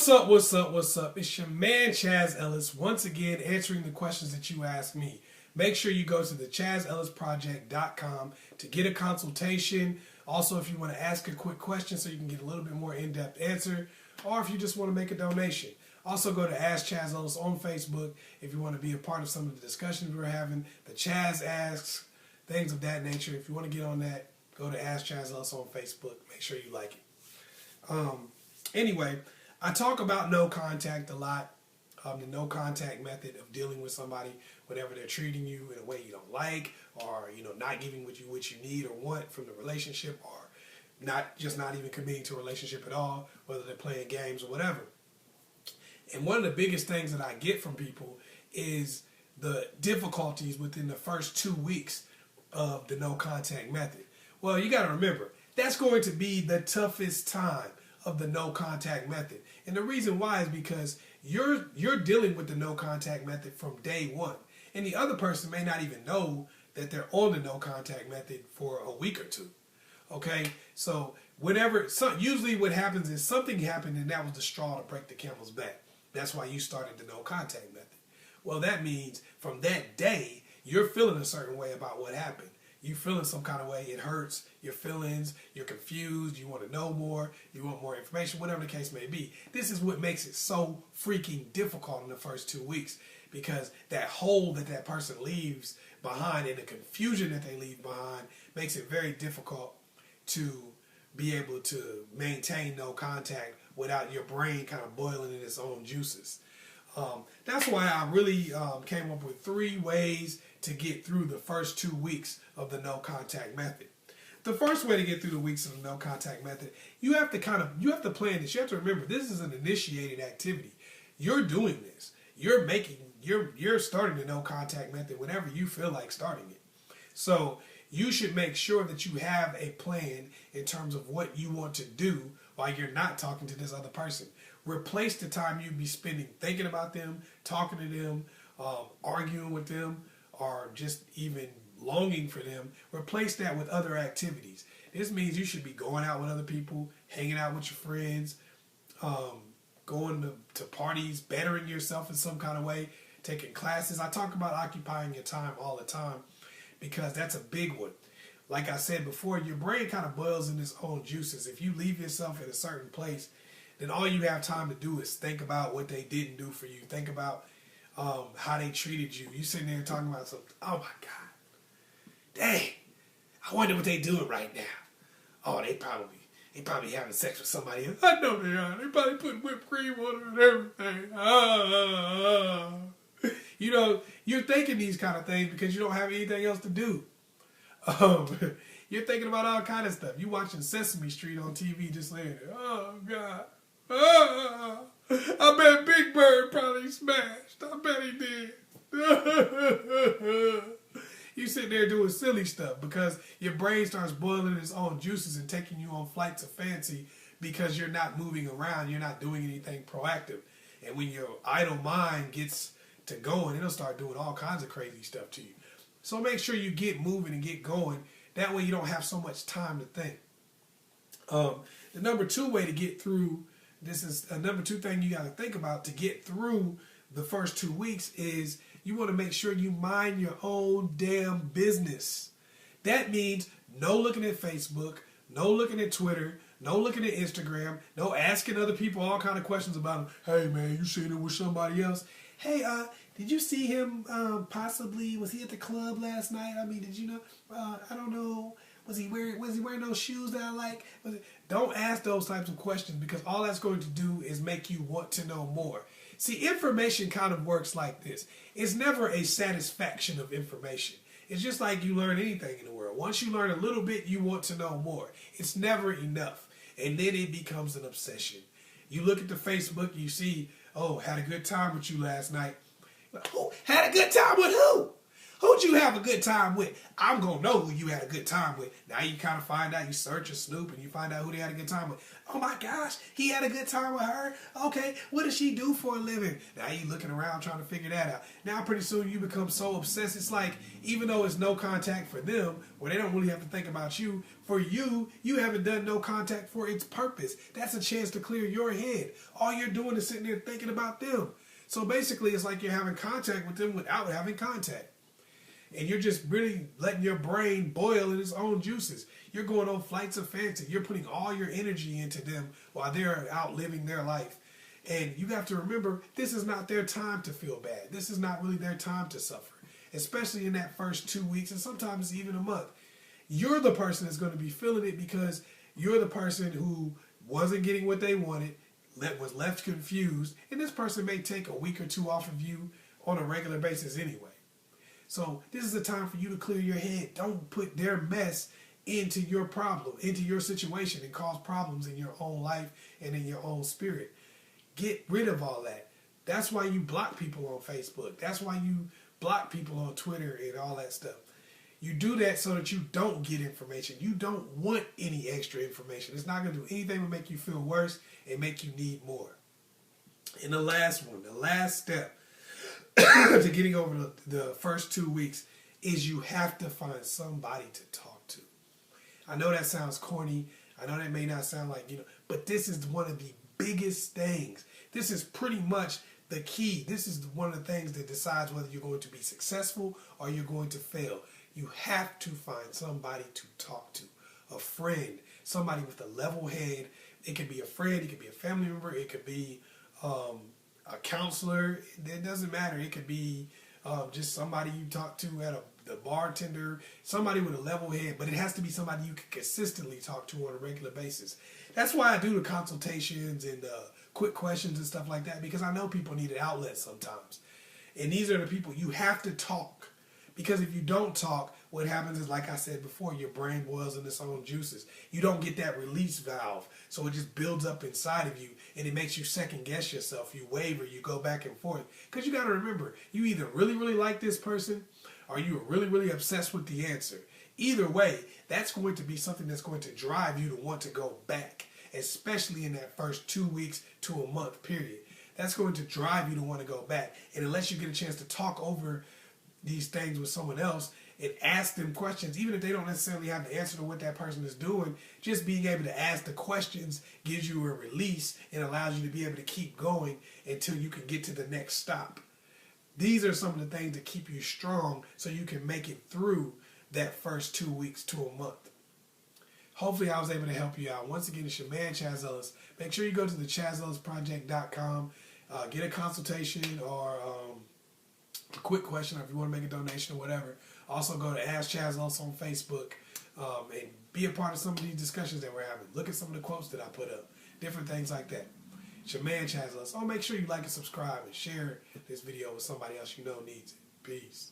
What's up, what's up, what's up? It's your man, Chazz Ellis, once again answering the questions that you asked me. Make sure you go to the ChazzEllisProject.com to get a consultation. Also, if you want to ask a quick question so you can get a little bit more in-depth answer, or if you just want to make a donation. Also, go to Ask Chazz Ellis on Facebook if you want to be a part of some of the discussions we're having. The Chazz Asks, things of that nature. If you want to get on that, go to Ask Chazz Ellis on Facebook. Make sure you like it. Anyway, I talk about no contact a lot, the no contact method of dealing with somebody whenever they're treating you in a way you don't like, or not giving what you need or want from the relationship, or not even committing to a relationship at all, whether they're playing games or whatever. And one of the biggest things that I get from people is the difficulties within the first 2 weeks of the no contact method. Well, you got to remember, that's going to be the toughest time of the no contact method. And the reason why is because you're dealing with the no contact method from day one. And the other person may not even know that they're on the no contact method for a week or two. Okay? So usually what happens is something happened and that was the straw to break the camel's back. That's why you started the no contact method. Well, that means from that day, you're feeling a certain way about what happened. You feeling some kind of way, it hurts your feelings, you're confused, you want to know more, you want more information, whatever the case may be. This is what makes it so freaking difficult in the first 2 weeks, because that hole that person leaves behind and the confusion that they leave behind makes it very difficult to be able to maintain no contact without your brain kind of boiling in its own juices. That's why I really came up with 3 ways to get through the first 2 weeks of the no contact method. The first way to get through the weeks of the no contact method, you have to plan this. You have to remember, this is an initiated activity. You're doing this. You're starting the no contact method whenever you feel like starting it. So you should make sure that you have a plan in terms of what you want to do while you're not talking to this other person. Replace the time you'd be spending thinking about them, talking to them, arguing with them, or just even longing for them. Replace that with other activities. This means you should be going out with other people, hanging out with your friends, going to parties, bettering yourself in some kind of way, taking classes. I talk about occupying your time all the time because that's a big one. Like I said before, your brain kind of boils in its own juices. If you leave yourself in a certain place, then all you have time to do is think about what they didn't do for you. Think about how they treated you. You sitting there talking about something. Oh my God. Dang. I wonder what they doing right now. Oh, they probably having sex with somebody else. I know they are. They probably putting whipped cream on it and everything. You're thinking these kind of things because you don't have anything else to do. You're thinking about all kind of stuff. You watching Sesame Street on TV just laying there. Oh, God. I bet Big Bird probably smashed. I bet he did. You sit there doing silly stuff because your brain starts boiling its own juices and taking you on flights of fancy because you're not moving around. You're not doing anything proactive. And when your idle mind gets to going, it'll start doing all kinds of crazy stuff to you. So make sure you get moving and get going. That way you don't have so much time to think. The number 2 way to get through, this is a number 2 thing you got to think about to get through the first 2 weeks, is you want to make sure you mind your own damn business. That means no looking at Facebook, no looking at Twitter, no looking at Instagram, no asking other people all kind of questions about them. Hey man, you seen him with somebody else? Hey, did you see him possibly, was he at the club last night? I mean, did you know, I don't know, was he wearing those shoes that I like? Don't ask those types of questions, because all that's going to do is make you want to know more. See, information kind of works like this. It's never a satisfaction of information. It's just like you learn anything in the world. Once you learn a little bit, you want to know more. It's never enough. And then it becomes an obsession. You look at the Facebook, you see, oh, had a good time with you last night. Oh, had a good time with who? Who'd you have a good time with? I'm going to know who you had a good time with. Now you kind of find out, you search and snoop, and you find out who they had a good time with. Oh my gosh, he had a good time with her? Okay, what does she do for a living? Now you looking around trying to figure that out. Now pretty soon you become so obsessed. It's like, even though it's no contact for them, where they don't really have to think about you, for you, you haven't done no contact for its purpose. That's a chance to clear your head. All you're doing is sitting there thinking about them. So basically, it's like you're having contact with them without having contact. And you're just really letting your brain boil in its own juices. You're going on flights of fancy. You're putting all your energy into them while they're out living their life. And you have to remember, this is not their time to feel bad. This is not really their time to suffer, especially in that first 2 weeks and sometimes even a month. You're the person that's going to be feeling it because you're the person who wasn't getting what they wanted, was left confused, and this person may take a week or two off of you on a regular basis anyway. So this is a time for you to clear your head. Don't put their mess into your problem, into your situation, and cause problems in your own life and in your own spirit. Get rid of all that. That's why you block people on Facebook. That's why you block people on Twitter and all that stuff. You do that so that you don't get information. You don't want any extra information. It's not going to do anything but make you feel worse and make you need more. And the last one, the last step to getting over the first 2 weeks is you have to find somebody to talk to. I know that sounds corny. I know that may not sound like, but this is one of the biggest things. This is pretty much the key. This is one of the things that decides whether you're going to be successful or you're going to fail. You have to find somebody to talk to. A friend, somebody with a level head. It could be a friend, it could be a family member, it could be a counselor. It doesn't matter. It could be just somebody you talk to at the bartender, somebody with a level head, but it has to be somebody you can consistently talk to on a regular basis. That's why I do the consultations and quick questions and stuff like that, because I know people need an outlet sometimes. And these are the people you have to talk. Because if you don't talk, what happens is, like I said before, your brain boils in its own juices. You don't get that release valve, so it just builds up inside of you, and it makes you second guess yourself. You waver, you go back and forth. Because you got to remember, you either really, really like this person, or you are really, really obsessed with the answer. Either way, that's going to be something that's going to drive you to want to go back, especially in that first 2 weeks to a month period. That's going to drive you to want to go back. And unless you get a chance to talk over these things with someone else and ask them questions, even if they don't necessarily have the answer to what that person is doing, just being able to ask the questions gives you a release and allows you to be able to keep going until you can get to the next stop. These are some of the things that keep you strong so you can make it through that first 2 weeks to a month. Hopefully I was able to help you out. Once again, it's your man, Chazz Ellis. Make sure you go to the ChazzEllisProject.com, get a consultation or a quick question, or if you want to make a donation or whatever. Also go to Ask Chazz Ellis on Facebook and be a part of some of these discussions that we're having. Look at some of the quotes that I put up, different things like that. It's your man, Chazz Ellis. Oh, make sure you like and subscribe and share this video with somebody else you know needs it. Peace.